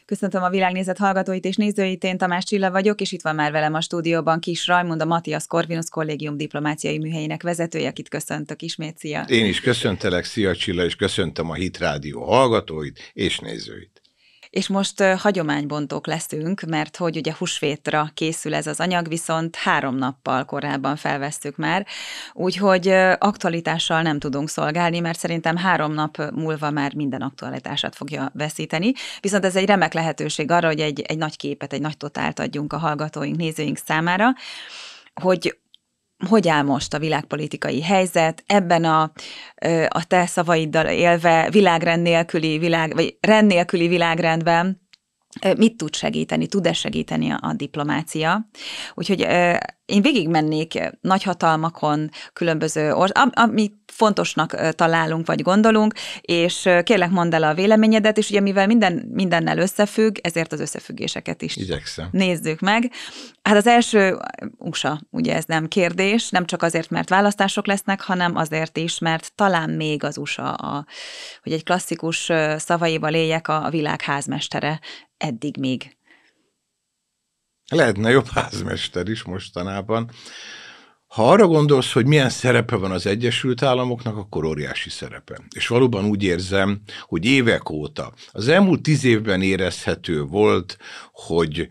Köszöntöm a Világnézet hallgatóit és nézőit, én Tamás Csilla vagyok, és itt van már velem a stúdióban Kiss Rajmund, a Matthias Corvinus Kollégium diplomáciai műhelyének vezetője, akit köszöntök ismét. Szia! Én is köszöntelek, szia Csilla, és köszöntöm a Hit Rádió hallgatóit és nézőit. És most hagyománybontók leszünk, mert hogy ugye húsvétra készül ez az anyag, viszont 3 nappal korábban felvesszük már, úgyhogy aktualitással nem tudunk szolgálni, mert szerintem 3 nap múlva már minden aktualitását fogja veszíteni. Viszont ez egy remek lehetőség arra, hogy egy nagy képet, egy nagy totált adjunk a hallgatóink, nézőink számára, hogy áll most a világpolitikai helyzet, ebben a te szavaiddal élve világrend nélküli vagy rend nélküli világrendben mit tud segíteni, tud-e segíteni a diplomácia. Úgyhogy én végigmennék nagyhatalmakon, különböző amit fontosnak találunk, vagy gondolunk, és kérlek, mondd el a véleményedet, és ugye mivel mindennel összefügg, ezért az összefüggéseket is igyekszem. Nézzük meg. Hát az első USA, ugye ez nem kérdés, nem csak azért, mert választások lesznek, hanem azért is, mert talán még az USA, hogy egy klasszikus szavaival éljek, a világ házmestere eddig még. Lehetne jobb házmester is mostanában. Ha arra gondolsz, hogy milyen szerepe van az Egyesült Államoknak, akkor óriási szerepe. És valóban úgy érzem, hogy évek óta, az elmúlt 10 évben érezhető volt, hogy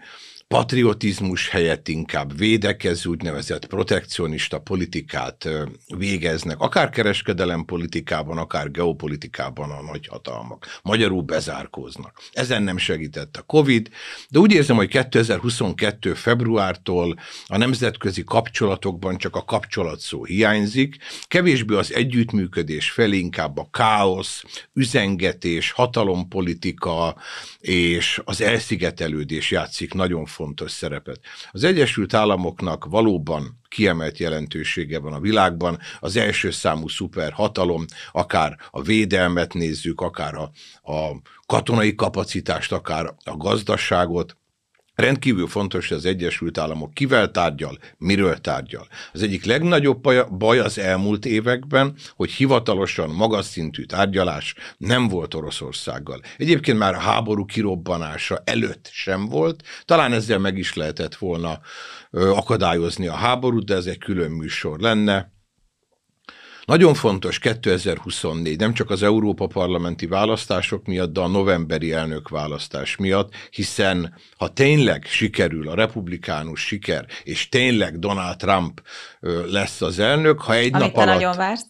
patriotizmus helyett inkább védekező, úgynevezett protekcionista politikát végeznek, akár kereskedelem politikában, akár geopolitikában a nagyhatalmak. Magyarul bezárkóznak. Ezen nem segített a Covid, de úgy érzem, hogy 2022. februártól a nemzetközi kapcsolatokban csak a kapcsolat szó hiányzik, kevésbé az együttműködés felé, inkább a káosz, üzengetés, hatalompolitika és az elszigetelődés játszik nagyon fontos szerepet. Az Egyesült Államoknak valóban kiemelt jelentősége van a világban, az első számú szuperhatalom, akár a védelmet nézzük, akár a katonai kapacitást, akár a gazdaságot. Rendkívül fontos, hogy az Egyesült Államok kivel tárgyal, miről tárgyal. Az egyik legnagyobb baj az elmúlt években, hogy hivatalosan magas szintű tárgyalás nem volt Oroszországgal. Egyébként már a háború kirobbanása előtt sem volt, talán ezzel meg is lehetett volna akadályozni a háborút, de ez egy külön műsor lenne. Nagyon fontos 2024, nem csak az Európa-parlamenti választások miatt, de a novemberi elnökválasztás miatt, hiszen ha tényleg sikerül a republikánus siker, és tényleg Donald Trump lesz az elnök, ha egy nap alatt... nagyon vársz.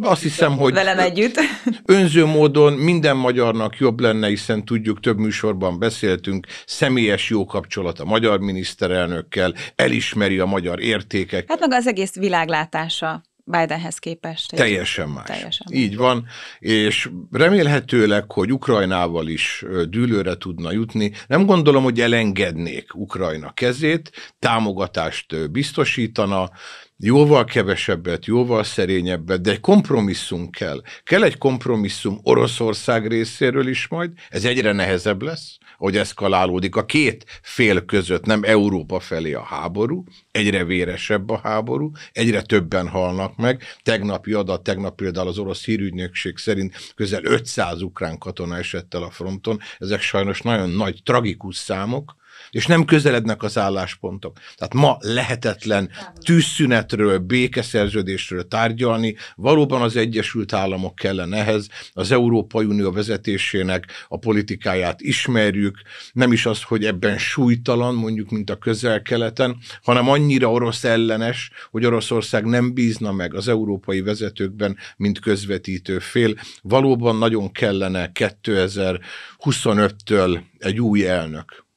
Azt hiszem, hogy velem együtt. Önző módon minden magyarnak jobb lenne, hiszen tudjuk, több műsorban beszéltünk, személyes jó kapcsolat a magyar miniszterelnökkel, elismeri a magyar értékek. Hát meg az egész világlátása Bidenhez képest. Teljesen más. Így van, és remélhetőleg, hogy Ukrajnával is dűlőre tudna jutni. Nem gondolom, hogy elengednék Ukrajna kezét, támogatást biztosítana, jóval kevesebbet, jóval szerényebbet, de egy kompromisszum kell. Kell egy kompromisszum Oroszország részéről is majd, ez egyre nehezebb lesz, hogy eszkalálódik a két fél között, nem Európa felé a háború, egyre véresebb a háború, egyre többen halnak meg. Tegnapi adat, tegnap például az orosz hírügynökség szerint közel 500 ukrán katona esett el a fronton, ezek sajnos nagyon nagy, tragikus számok, és nem közelednek az álláspontok. Tehát ma lehetetlen tűzszünetről, békeszerződésről tárgyalni, valóban az Egyesült Államok kellene ehhez, az Európai Unió vezetésének a politikáját ismerjük, nem is az, hogy ebben súlytalan, mondjuk, mint a Közel-Keleten, hanem annyira orosz ellenes, hogy Oroszország nem bízna meg az európai vezetőkben, mint közvetítő fél. Valóban nagyon kellene 2025-től egy új elnök.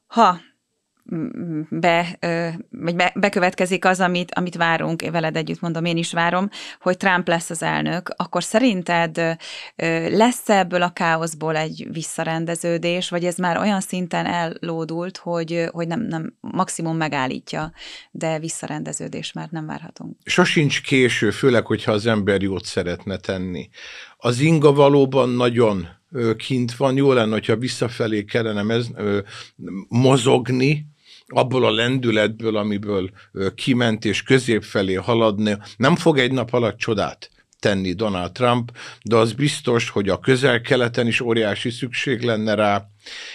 Ha bekövetkezik az, amit várunk, veled együtt mondom, én is várom, hogy Trump lesz az elnök, akkor szerinted lesz ebből a káoszból egy visszarendeződés, vagy ez már olyan szinten ellódult, hogy nem maximum megállítja, de visszarendeződés már nem várhatunk? Sosincs késő, főleg, hogyha az ember jót szeretne tenni. Az inga valóban nagyon kint van, jó lenne, hogyha visszafelé kellene mozogni, abból a lendületből, amiből kiment és közép felé haladni, nem fog egy nap alatt csodát tenni Donald Trump, de az biztos, hogy a Közel-Keleten is óriási szükség lenne rá.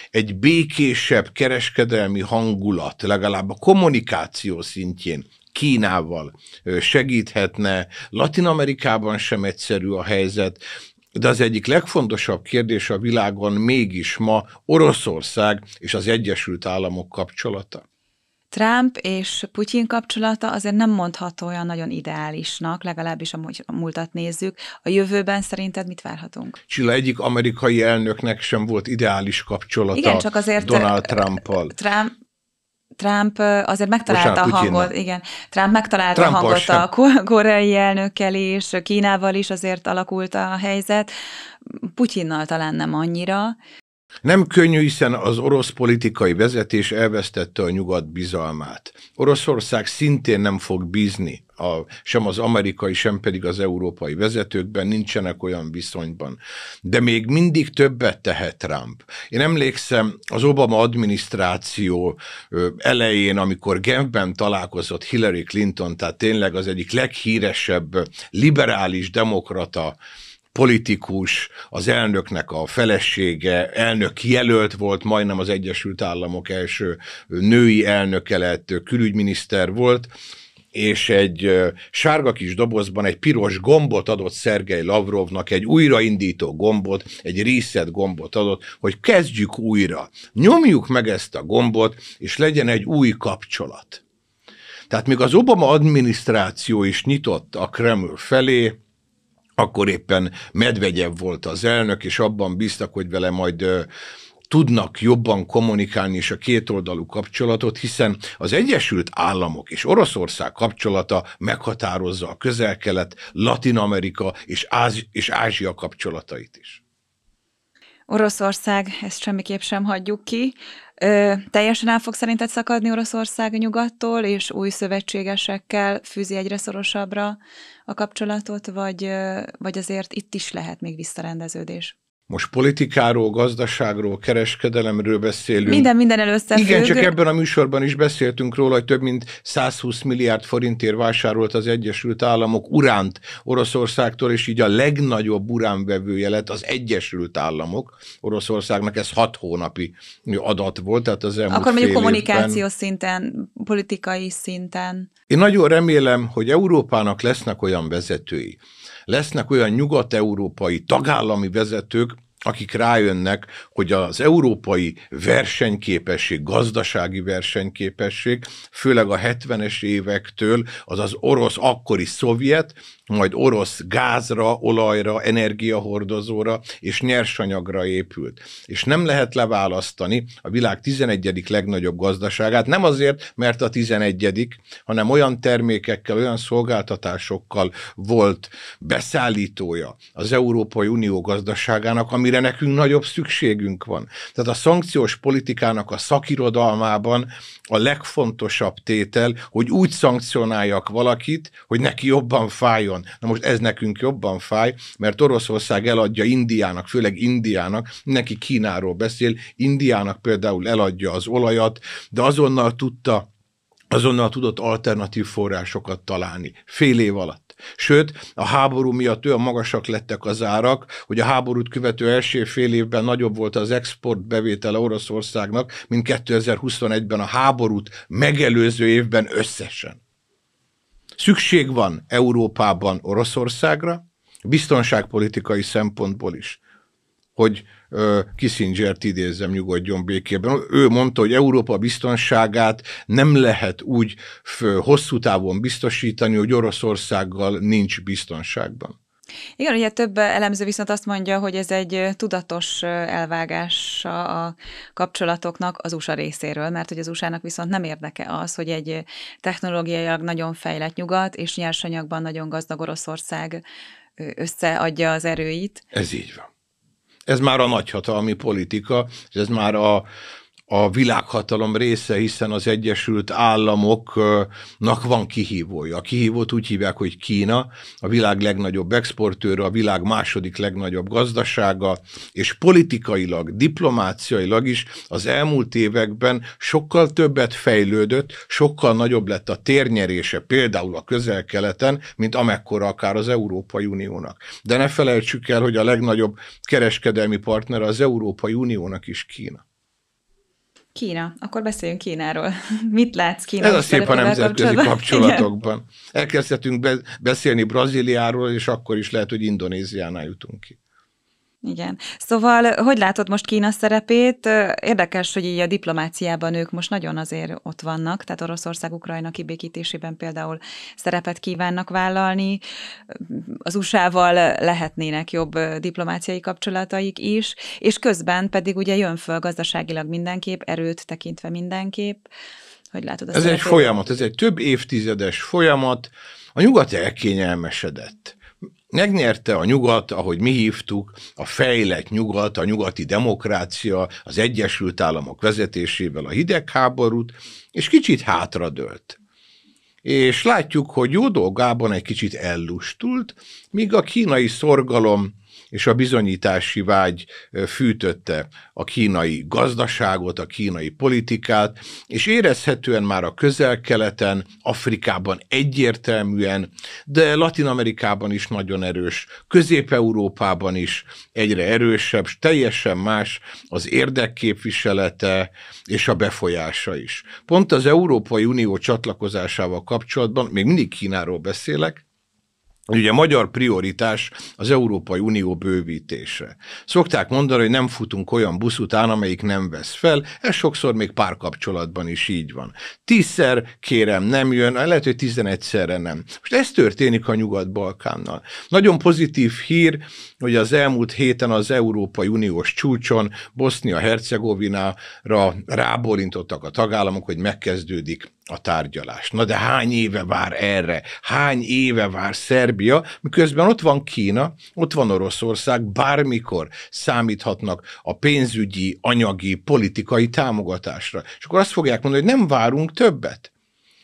Egy békésebb kereskedelmi hangulat, legalább a kommunikáció szintjén Kínával segíthetne. Latin-Amerikában sem egyszerű a helyzet, de az egyik legfontosabb kérdés a világon mégis ma Oroszország és az Egyesült Államok kapcsolata. Trump és Putyin kapcsolata azért nem mondható olyan nagyon ideálisnak, legalábbis a múltat nézzük. A jövőben szerinted mit várhatunk? Csilla, egyik amerikai elnöknek sem volt ideális kapcsolata. Igen, csak azért Donald Trump-al. Trump azért megtalálta a hangot, igen. Trump megtalálta a hangot a koreai elnökkel is, Kínával is azért alakult a helyzet. Putyinnal talán nem annyira. Nem könnyű, hiszen az orosz politikai vezetés elvesztette a nyugat bizalmát. Oroszország szintén nem fog bízni sem az amerikai, sem pedig az európai vezetőkben, nincsenek olyan viszonyban. De még mindig többet tehet Trump. Én emlékszem az Obama adminisztráció elején, amikor Genfben találkozott Hillary Clinton, tehát tényleg az egyik leghíresebb liberális demokrata politikus, az elnöknek a felesége, elnök jelölt volt, majdnem az Egyesült Államok első női elnöke lett, külügyminiszter volt, és egy sárga kis dobozban egy piros gombot adott Szergej Lavrovnak, egy újraindító gombot, egy reset gombot adott, hogy kezdjük újra, nyomjuk meg ezt a gombot, és legyen egy új kapcsolat. Tehát még az Obama adminisztráció is nyitott a Kreml felé, akkor éppen Medvegyev volt az elnök, és abban bíztak, hogy vele majd tudnak jobban kommunikálni is a kétoldalú kapcsolatot, hiszen az Egyesült Államok és Oroszország kapcsolata meghatározza a Közel-Kelet, Latin-Amerika és Ázsia kapcsolatait is. Oroszország, ezt semmiképp sem hagyjuk ki. Teljesen el fog szerinted szakadni Oroszország nyugattól, és új szövetségesekkel fűzi egyre szorosabbra a kapcsolatot, vagy azért itt is lehet még visszarendeződés? Most politikáról, gazdaságról, kereskedelemről beszélünk. Minden összefügg. Igen, csak ebben a műsorban is beszéltünk róla, hogy több mint 120 milliárd forintért vásárolt az Egyesült Államok uránt Oroszországtól, és így a legnagyobb uránvevője lett az Egyesült Államok. Oroszországnak ez 6 hónapi adat volt, tehát az elmúlt akkor mondjuk kommunikációs évben. szinten, politikai szinten. Én nagyon remélem, hogy Európának lesznek olyan vezetői, lesznek olyan nyugat-európai tagállami vezetők, akik rájönnek, hogy az európai versenyképesség, gazdasági versenyképesség, főleg a 70-es évektől, az orosz, akkori szovjet, majd orosz gázra, olajra, energiahordozóra és nyersanyagra épült. És nem lehet leválasztani a világ 11. legnagyobb gazdaságát, nem azért, mert a 11., hanem olyan termékekkel, olyan szolgáltatásokkal volt beszállítója az Európai Unió gazdaságának, amire nekünk nagyobb szükségünk van. Tehát a szankciós politikának a szakirodalmában a legfontosabb tétel, hogy úgy szankcionáljak valakit, hogy neki jobban fájjon. Na most ez nekünk jobban fáj, mert Oroszország eladja Indiának, főleg Indiának, neki Kínáról beszél, Indiának például eladja az olajat, de azonnal tudott alternatív forrásokat találni. Fél év alatt. Sőt, a háború miatt olyan magasak lettek az árak, hogy a háborút követő első fél évben nagyobb volt az export bevétele Oroszországnak, mint 2021-ben a háborút megelőző évben összesen. Szükség van Európában Oroszországra, biztonságpolitikai szempontból is, hogy Kissingert idézzem, nyugodjon békében. Ő mondta, hogy Európa biztonságát nem lehet úgy hosszú távon biztosítani, hogy Oroszországgal nincs biztonságban. Igen, ugye több elemző viszont azt mondja, hogy ez egy tudatos elvágása a kapcsolatoknak az USA részéről, mert hogy az USA-nak viszont nem érdeke az, hogy egy technológiailag nagyon fejlett nyugat és nyersanyagban nagyon gazdag Oroszország összeadja az erőit. Ez így van. Ez már a nagyhatalmi politika, és ez már a világhatalom része, hiszen az Egyesült Államoknak van kihívója. A kihívót úgy hívják, hogy Kína, a világ legnagyobb exportőre, a világ második legnagyobb gazdasága, és politikailag, diplomáciailag is az elmúlt években sokkal többet fejlődött, sokkal nagyobb lett a térnyerése például a Közel-Keleten, mint amekkora akár az Európai Uniónak. De ne felejtsük el, hogy a legnagyobb kereskedelmi partner az Európai Uniónak is Kína. Kína. Akkor beszéljünk Kínáról. Mit látsz Kína? Ez a szép a nemzetközi kapcsolatokban. Igen. Elkezdhetünk beszélni Brazíliáról, és akkor is lehet, hogy Indonéziánál jutunk ki. Igen. Szóval, hogy látod most Kína szerepét? Érdekes, hogy így a diplomáciában ők most nagyon azért ott vannak, tehát Oroszország Ukrajna kibékítésében például szerepet kívánnak vállalni. Az USA-val lehetnének jobb diplomáciai kapcsolataik is, és közben pedig ugye jön föl gazdaságilag mindenképp, erőt tekintve mindenképp. Hogy látod a szerepét? Ez egy folyamat, ez egy több évtizedes folyamat. A nyugat elkényelmesedett. Megnyerte a nyugat, ahogy mi hívtuk, a fejlett nyugat, a nyugati demokrácia, az Egyesült Államok vezetésével a hidegháborút, és kicsit hátradőlt. És látjuk, hogy jó dolgában egy kicsit ellustult, míg a kínai szorgalom és a bizonyítási vágy fűtötte a kínai gazdaságot, a kínai politikát, és érezhetően már a Közel-Keleten, Afrikában egyértelműen, de Latin-Amerikában is nagyon erős, Közép-Európában is egyre erősebb, teljesen más az érdekképviselete és a befolyása is. Pont az Európai Unió csatlakozásával kapcsolatban, még mindig Kínáról beszélek, ugye magyar prioritás az Európai Unió bővítése. Szokták mondani, hogy nem futunk olyan busz után, amelyik nem vesz fel, ez sokszor még párkapcsolatban is így van. 10-szer kérem, nem jön, lehet, hogy 11-szerre nem. Most ez történik a Nyugat-Balkánnal. Nagyon pozitív hír, hogy az elmúlt héten az Európai Uniós csúcson Bosznia-Hercegovinára rábólintottak a tagállamok, hogy megkezdődik a tárgyalás. Na de hány éve vár erre? Hány éve vár Szerbia? Miközben ott van Kína, ott van Oroszország, bármikor számíthatnak a pénzügyi, anyagi, politikai támogatásra. És akkor azt fogják mondani, hogy nem várunk többet.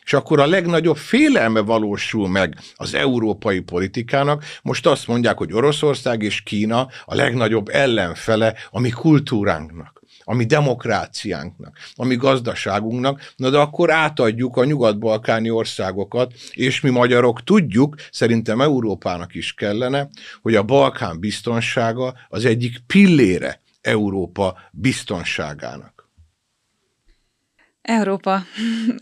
És akkor a legnagyobb félelme valósul meg az európai politikának. Most azt mondják, hogy Oroszország és Kína a legnagyobb ellenfele a mi kultúránknak, a mi demokráciánknak, a mi gazdaságunknak, na de akkor átadjuk a nyugat-balkáni országokat, és mi magyarok tudjuk, szerintem Európának is kellene, hogy a Balkán biztonsága az egyik pillére Európa biztonságának. Európa.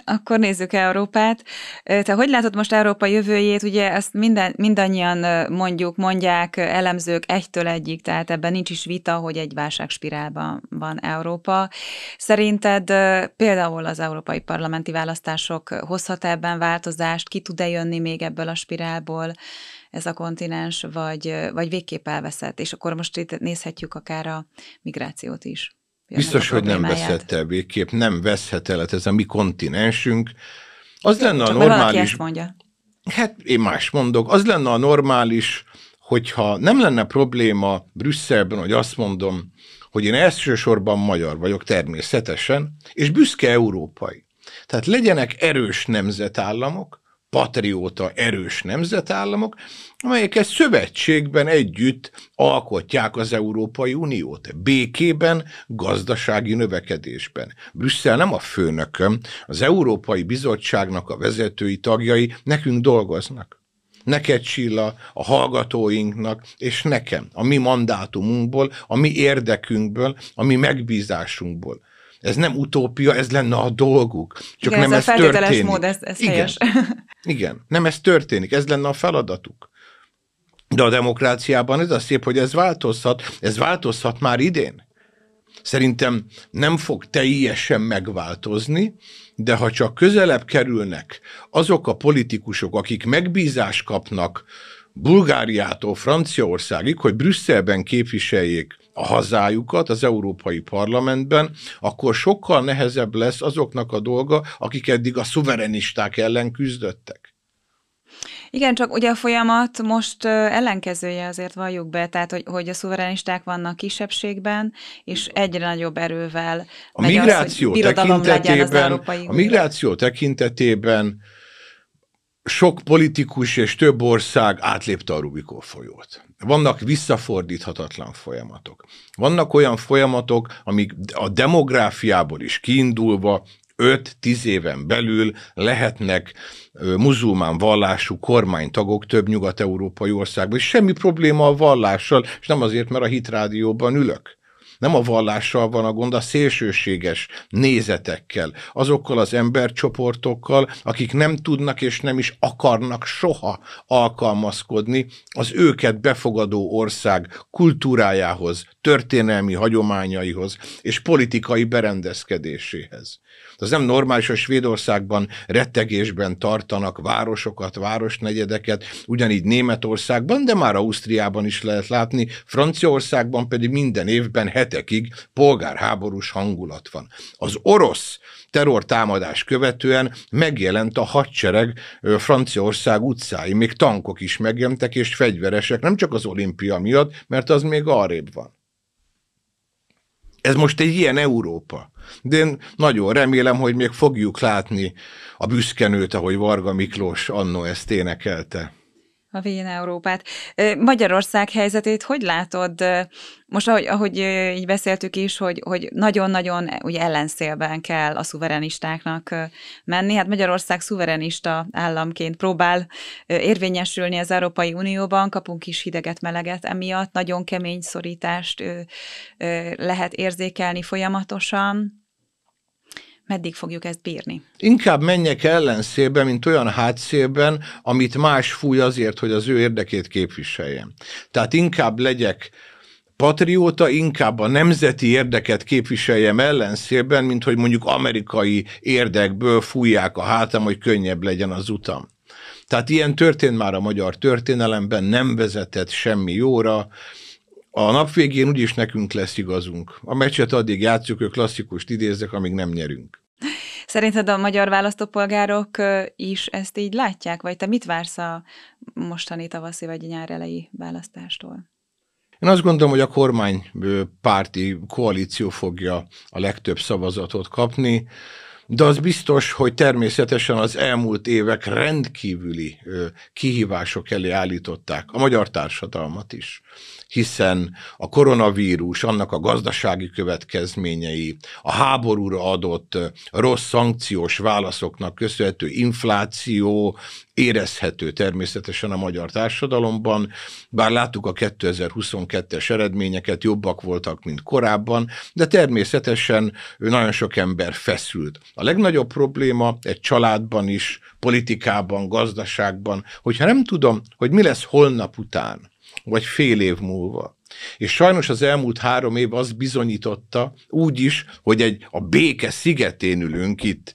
Akkor nézzük Európát. Te hogy látod most Európa jövőjét? Ugye ezt mindannyian mondják elemzők egytől egyig, tehát ebben nincs is vita, hogy egy válságspirálban van Európa. Szerinted például az európai parlamenti választások hozhat ebben változást? Ki tud-e jönni még ebből a spirálból ez a kontinens, vagy végképp elveszett? És akkor most itt nézhetjük akár a migrációt is. Biztos, hogy nem veszett el végképp, nem veszhet el, ez a mi kontinensünk. Az lenne a normális... ezt mondja. Hát én más mondok. Az lenne a normális, hogyha nem lenne probléma Brüsszelben, hogy azt mondom, hogy én elsősorban magyar vagyok természetesen, és büszke európai. Tehát legyenek erős nemzetállamok, patrióta erős nemzetállamok, amelyek szövetségben együtt alkotják az Európai Uniót. Békében, gazdasági növekedésben. Brüsszel nem a főnököm, az Európai Bizottságnak a vezetői tagjai nekünk dolgoznak. Neked, Csilla, a hallgatóinknak, és nekem, a mi mandátumunkból, a mi érdekünkből, a mi megbízásunkból. Ez nem utópia, ez lenne a dolguk. Csak igen, nem ez történik. Mód, ez igen, helyes. Igen, nem ez történik, ez lenne a feladatuk. De a demokráciában ez a szép, hogy ez változhat már idén. Szerintem nem fog teljesen megváltozni, de ha csak közelebb kerülnek azok a politikusok, akik megbízást kapnak Bulgáriától Franciaországig, hogy Brüsszelben képviseljék a hazájukat az Európai Parlamentben, akkor sokkal nehezebb lesz azoknak a dolga, akik eddig a szuverenisták ellen küzdöttek. Igen, csak ugye a folyamat most ellenkezője, azért valljuk be, tehát hogy a szuverenisták vannak kisebbségben, és egyre nagyobb erővel A megy az, hogy birodalom legyen az Európai a Unió. migráció tekintetében sok politikus és több ország átlépte a Rubikon folyót. Vannak visszafordíthatatlan folyamatok. Vannak olyan folyamatok, amik a demográfiából is kiindulva 5-10 éven belül lehetnek muzulmán vallású kormánytagok több nyugat-európai országban. És semmi probléma a vallással, és nem azért, mert a Hitrádióban ülök. Nem a vallással van a gond, a szélsőséges nézetekkel, azokkal az embercsoportokkal, akik nem tudnak és nem is akarnak soha alkalmazkodni az őket befogadó ország kultúrájához, történelmi hagyományaihoz és politikai berendezkedéséhez. Az nem normális, hogy Svédországban rettegésben tartanak városokat, városnegyedeket, ugyanígy Németországban, de már Ausztriában is lehet látni, Franciaországban pedig minden évben hetekig polgárháborús hangulat van. Az orosz terrortámadás követően megjelent a hadsereg Franciaország utcái, még tankok is megjelentek, és fegyveresek, nem csak az olimpia miatt, mert az még arrébb van. Ez most egy ilyen Európa. De én nagyon remélem, hogy még fogjuk látni a büszkenőt, ahogy Varga Miklós annó ezt énekelte. A Vén Európát. Magyarország helyzetét hogy látod? Most, ahogy így beszéltük is, hogy nagyon-nagyon ugye ellenszélben kell a szuverenistáknak menni. Hát Magyarország szuverenista államként próbál érvényesülni az Európai Unióban, kapunk is hideget-meleget emiatt, nagyon kemény szorítást lehet érzékelni folyamatosan. Meddig fogjuk ezt bírni? Inkább menjek ellenszélbe, mint olyan hátszélben, amit más fúj azért, hogy az ő érdekét képviseljem. Tehát inkább legyek patrióta, inkább a nemzeti érdeket képviseljem ellenszélben, mint hogy mondjuk amerikai érdekből fújják a hátam, hogy könnyebb legyen az utam. Tehát ilyen történt már a magyar történelemben, nem vezetett semmi jóra. A nap végén úgyis nekünk lesz igazunk. A meccset addig játsszuk, hogy klasszikust idézzek, amíg nem nyerünk. Szerinted a magyar választópolgárok is ezt így látják? Vagy te mit vársz a mostani tavaszi vagy nyár elejé választástól? Én azt gondolom, hogy a kormánypárti koalíció fogja a legtöbb szavazatot kapni, de az biztos, hogy természetesen az elmúlt évek rendkívüli kihívások elé állították a magyar társadalmat is, hiszen a koronavírus, annak a gazdasági következményei, a háborúra adott rossz szankciós válaszoknak köszönhető infláció érezhető természetesen a magyar társadalomban, bár láttuk a 2022-es eredményeket, jobbak voltak, mint korábban, de természetesen nagyon sok ember feszült. A legnagyobb probléma egy családban is, politikában, gazdaságban, hogyha nem tudom, hogy mi lesz holnap után, vagy fél év múlva. És sajnos az elmúlt 3 év azt bizonyította úgy is, hogy a béke szigetén ülünk itt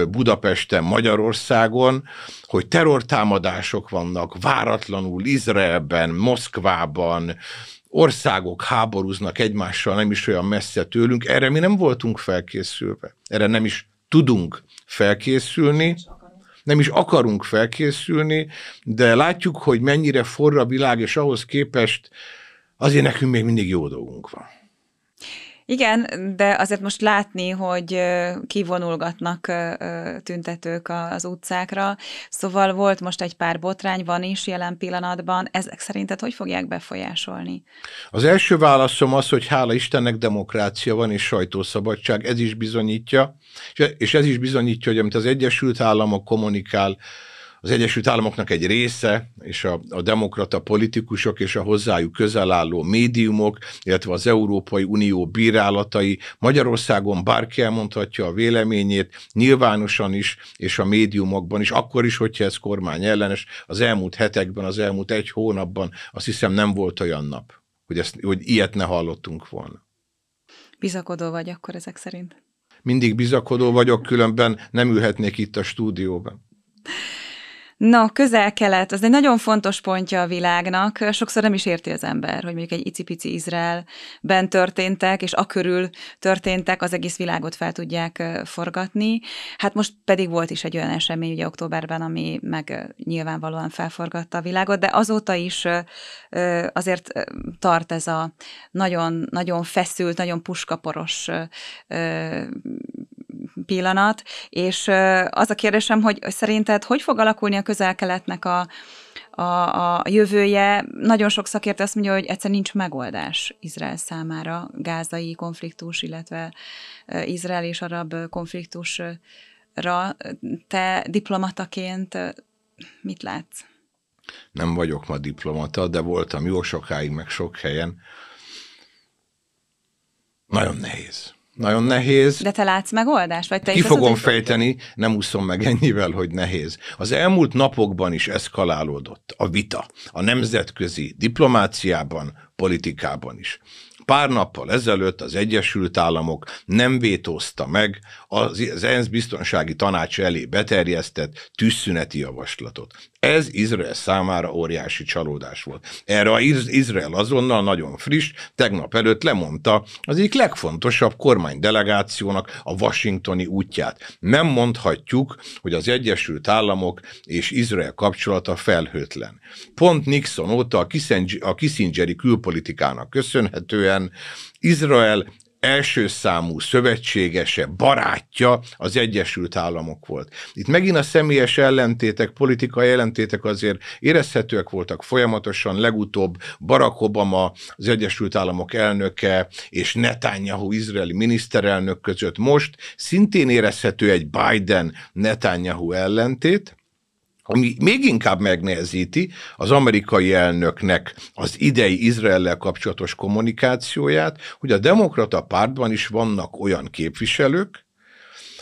Budapesten, Magyarországon, hogy terrortámadások vannak váratlanul Izraelben, Moszkvában, országok háborúznak egymással, nem is olyan messze tőlünk, erre mi nem voltunk felkészülve. Erre nem is tudunk felkészülni. Nem is akarunk felkészülni, de látjuk, hogy mennyire forr a világ, és ahhoz képest azért nekünk még mindig jó dolgunk van. Igen, de azért most látni, hogy kivonulgatnak tüntetők az utcákra, szóval volt most egy pár botrány, van is jelen pillanatban. Ezek szerinted hogy fogják befolyásolni? Az első válaszom az, hogy hála Istennek demokrácia van és sajtószabadság, ez is bizonyítja, és ez is bizonyítja, hogy amit az Egyesült Államok kommunikál, az Egyesült Államoknak egy része, és a demokrata politikusok és a hozzájuk közel álló médiumok, illetve az Európai Unió bírálatai, Magyarországon bárki elmondhatja a véleményét, nyilvánosan is, és a médiumokban is, akkor is, hogyha ez kormány ellenes, az elmúlt hetekben, az elmúlt 1 hónapban azt hiszem nem volt olyan nap, hogy ilyet ne hallottunk volna. Bizakodó vagy akkor ezek szerint? Mindig bizakodó vagyok, különben nem ülhetnék itt a stúdióban. No, Közel-Kelet, az egy nagyon fontos pontja a világnak. Sokszor nem is érti az ember, hogy mondjuk egy icipici Izraelben történtek, és akörül történtek, az egész világot fel tudják forgatni. Hát most pedig volt is egy olyan esemény ugye októberben, ami meg nyilvánvalóan felforgatta a világot, de azóta is azért tart ez a nagyon, nagyon feszült, nagyon puskaporos pillanat, és az a kérdésem, hogy szerinted hogy fog alakulni a Közel-Keletnek a jövője? Nagyon sok szakértő azt mondja, hogy egyszer nincs megoldás Izrael számára, gázai konfliktus, illetve Izrael és arab konfliktusra. Te diplomataként mit látsz? Nem vagyok ma diplomata, de voltam jó sokáig, meg sok helyen. Nagyon nehéz. Nagyon nehéz. De te látsz megoldást? Vagy te Ki fogom fejteni, nem úszom meg ennyivel, hogy nehéz. Az elmúlt napokban is eszkalálódott a vita a nemzetközi diplomáciában, politikában is. Pár nappal ezelőtt az Egyesült Államok nem vétózta meg az ENSZ biztonsági tanácsa elé beterjesztett tűzszüneti javaslatot. Ez Izrael számára óriási csalódás volt. Erre Izrael azonnal nagyon friss, tegnap előtt lemondta az egyik legfontosabb kormánydelegációnak a washingtoni útját. Nem mondhatjuk, hogy az Egyesült Államok és Izrael kapcsolata felhőtlen. Pont Nixon óta a Kissingeri külpolitikának köszönhetően Izrael első számú szövetségese, barátja az Egyesült Államok volt. Itt megint a személyes ellentétek, politikai ellentétek azért érezhetőek voltak folyamatosan, legutóbb Barack Obama, az Egyesült Államok elnöke és Netanyahu izraeli miniszterelnök között. Most szintén érezhető egy Biden-Netanyahu ellentét, ami még inkább megnehezíti az amerikai elnöknek az idei Izraellel kapcsolatos kommunikációját, hogy a demokrata pártban is vannak olyan képviselők,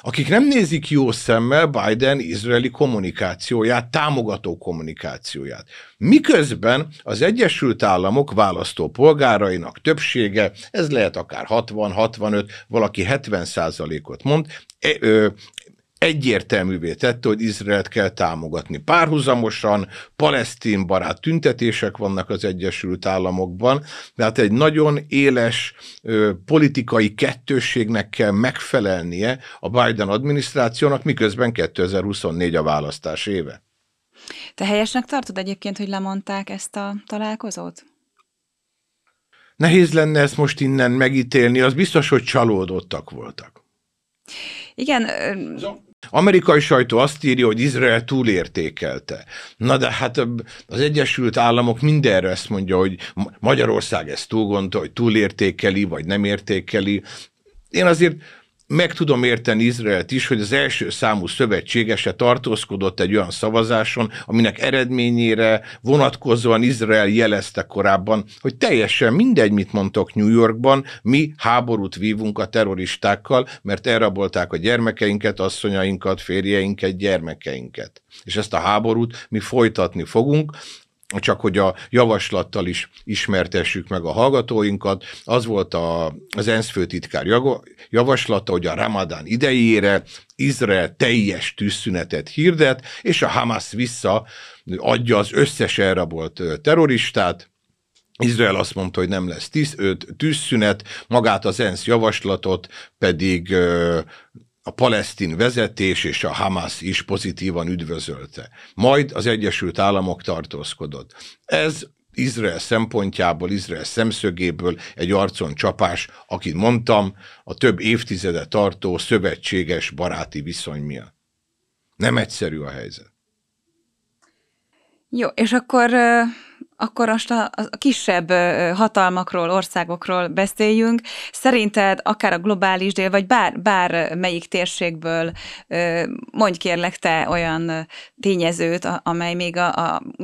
akik nem nézik jó szemmel Biden izraeli kommunikációját, támogató kommunikációját. Miközben az Egyesült Államok választópolgárainak többsége, ez lehet akár 60-65, valaki 70%-ot mond, egyértelművé tette, hogy Izraelt kell támogatni. Párhuzamosan palesztin barát tüntetések vannak az Egyesült Államokban, tehát egy nagyon éles politikai kettősségnek kell megfelelnie a Biden adminisztrációnak, miközben 2024 a választás éve. Te helyesnek tartod egyébként, hogy lemondták ezt a találkozót? Nehéz lenne ezt most innen megítélni, az biztos, hogy csalódottak voltak. Igen. Amerikai sajtó azt írja, hogy Izrael túlértékelte. Na de hát az Egyesült Államok mindenre ezt mondja, hogy Magyarország ezt hogy túlértékeli, vagy nem értékeli. Én azért meg tudom érteni Izraelt is, hogy az első számú szövetségese tartózkodott egy olyan szavazáson, aminek eredményére vonatkozóan Izrael jelezte korábban, hogy teljesen mindegy, mit mondtok New Yorkban, mi háborút vívunk a terroristákkal, mert elrabolták a gyermekeinket, asszonyainkat, férjeinket, gyermekeinket. És ezt a háborút mi folytatni fogunk, csak hogy a javaslattal is ismertessük meg a hallgatóinkat. Az volt az ENSZ főtitkár javaslata, hogy a Ramadán idejére Izrael teljes tűzszünetet hirdet, és a Hamas visszaadja az összes elrabolt terroristát. Izrael azt mondta, hogy nem lesz tűzszünet, magát az ENSZ javaslatot pedig a palesztin vezetés és a Hamas is pozitívan üdvözölte. Majd az Egyesült Államok tartózkodott. Ez Izrael szempontjából, Izrael szemszögéből egy arconcsapás, akit mondtam, a több évtizede tartó szövetséges baráti viszony miatt. Nem egyszerű a helyzet. Jó, és akkor most a kisebb hatalmakról, országokról beszéljünk. Szerinted akár a globális dél, vagy bár melyik térségből mondj kérlek te olyan tényezőt, amely még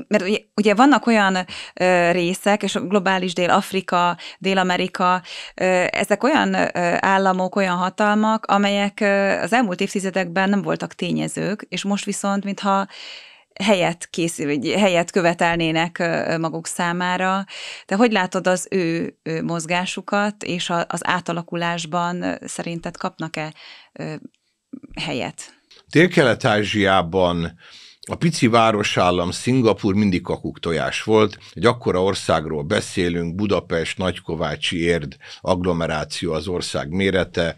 mert ugye vannak olyan részek, és a globális dél, Afrika, Dél-Amerika, ezek olyan államok, olyan hatalmak, amelyek az elmúlt évtizedekben nem voltak tényezők, és most viszont, mintha helyet követelnének maguk számára. Te hogy látod az ő mozgásukat, és az átalakulásban szerinted kapnak-e helyet? Dél-Kelet-Ázsiában A pici városállam Szingapúr mindig kakuktojás volt, egy akkora országról beszélünk, Budapest, Nagykovácsi Érd agglomeráció az ország mérete,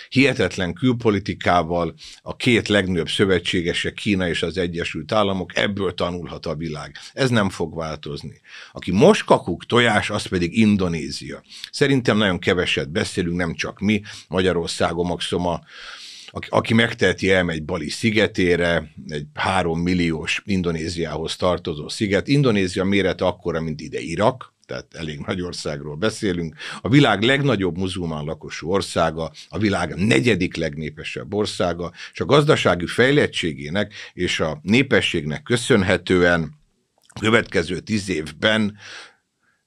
hihetetlen külpolitikával, a két legnagyobb szövetségese, Kína és az Egyesült Államok, ebből tanulhat a világ. Ez nem fog változni. Aki most kakuk tojás, az pedig Indonézia. Szerintem nagyon keveset beszélünk, nem csak mi, Magyarországon maximum aki megteheti, elmegy Bali szigetére, egy 3 milliós Indonéziához tartozó sziget. Indonézia mérete akkora, mint ide Irak, tehát elég nagy országról beszélünk. A világ legnagyobb muzulmán lakosú országa, a világ 4. legnépesebb országa, és a gazdasági fejlettségének és a népességnek köszönhetően a következő 10 évben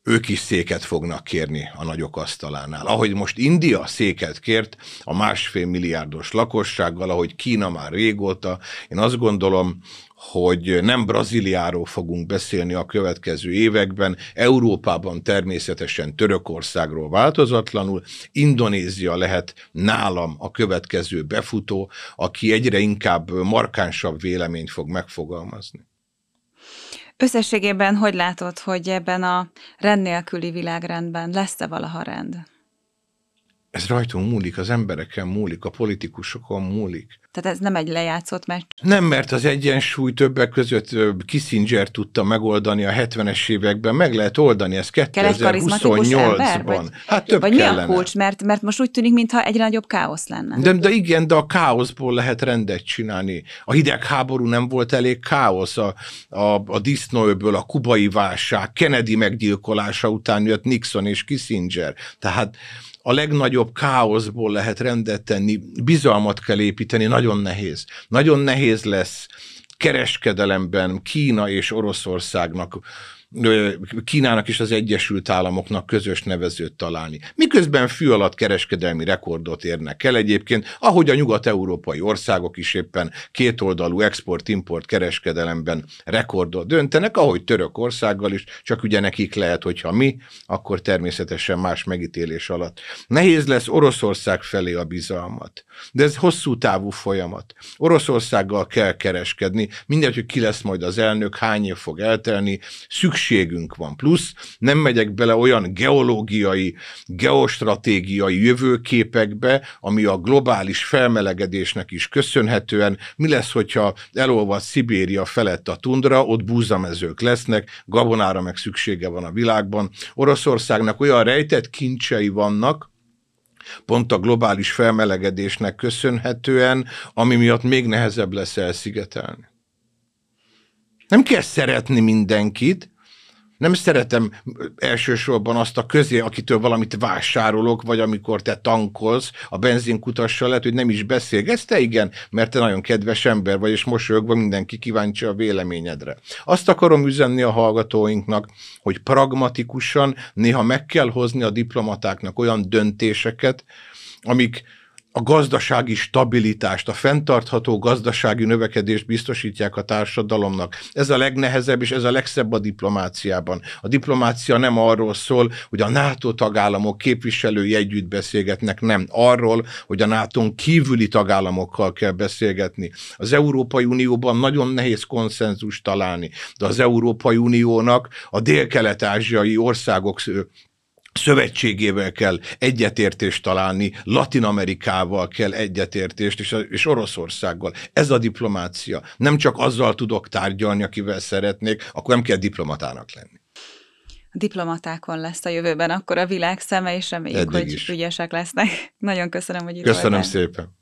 ők is széket fognak kérni a nagyok asztalánál. Ahogy most India széket kért a 1,5 milliárdos lakossággal, ahogy Kína már régóta, én azt gondolom, hogy nem Brazíliáról fogunk beszélni a következő években, Európában természetesen Törökországról változatlanul, Indonézia lehet nálam a következő befutó, aki egyre inkább markánsabb véleményt fog megfogalmazni. Összességében hogy látod, hogy ebben a rend nélküli világrendben lesz-e valaha rend? Ez rajtunk múlik, az embereken múlik, a politikusokon múlik. Tehát ez nem egy lejátszott meccs? Nem, mert az egyensúly többek között Kissinger tudta megoldani a 70-es években, meg lehet oldani ezt 2028-ban. Hát több vagy kellene. Mi a kulcs? Mert most úgy tűnik, mintha egyre nagyobb káosz lenne. De igen, de a káoszból lehet rendet csinálni. A hidegháború nem volt elég káosz, a disznóöböl, a kubai válság, Kennedy meggyilkolása után jött Nixon és Kissinger. Tehát a legnagyobb káoszból lehet rendet tenni, bizalmat kell építeni, nagyon nehéz. Nagyon nehéz lesz kereskedelemben Kína és Oroszországnak, Kínának és az Egyesült Államoknak közös nevezőt találni. Miközben fű alatt kereskedelmi rekordot érnek el egyébként, ahogy a nyugat-európai országok is éppen kétoldalú export-import kereskedelemben rekordot döntenek, ahogy Törökországgal is, csak ugye nekik lehet, hogyha mi, akkor természetesen más megítélés alatt. Nehéz lesz Oroszország felé a bizalmat, de ez hosszú távú folyamat. Oroszországgal kell kereskedni, mindegy, hogy ki lesz majd az elnök, hány év fog eltelni, szükségünk van. Plusz nem megyek bele olyan geológiai, geostratégiai jövőképekbe, ami a globális felmelegedésnek is köszönhetően, mi lesz, hogyha elolvad Szibéria felett a tundra, ott búzamezők lesznek, gabonára meg szüksége van a világban. Oroszországnak olyan rejtett kincsei vannak, pont a globális felmelegedésnek köszönhetően, ami miatt még nehezebb lesz elszigetelni. Nem kell szeretni mindenkit, nem szeretem elsősorban azt a akitől valamit vásárolok, vagy amikor te tankolsz a benzinkutassal, lehet, hogy nem is beszélgetsz, te igen, mert te nagyon kedves ember vagy, és mosolyogva mindenki kíváncsi a véleményedre. Azt akarom üzenni a hallgatóinknak, hogy pragmatikusan néha meg kell hozni a diplomatáknak olyan döntéseket, amik a gazdasági stabilitást, a fenntartható gazdasági növekedést biztosítják a társadalomnak. Ez a legnehezebb, és ez a legszebb a diplomáciában. A diplomácia nem arról szól, hogy a NATO tagállamok képviselői együtt beszélgetnek, nem. Arról, hogy a NATO-n kívüli tagállamokkal kell beszélgetni. Az Európai Unióban nagyon nehéz konszenzust találni, de az Európai Uniónak a dél-kelet-ázsiai országok szövetségével kell egyetértést találni, Latin-Amerikával kell egyetértést, és Oroszországgal. Ez a diplomácia. Nem csak azzal tudok tárgyalni, akivel szeretnék, akkor nem kell diplomatának lenni. A diplomatákon lesz a jövőben akkor a világ szeme, és reméljük, hogy ügyesek lesznek. Nagyon köszönöm, hogy itt voltál. Köszönöm szépen.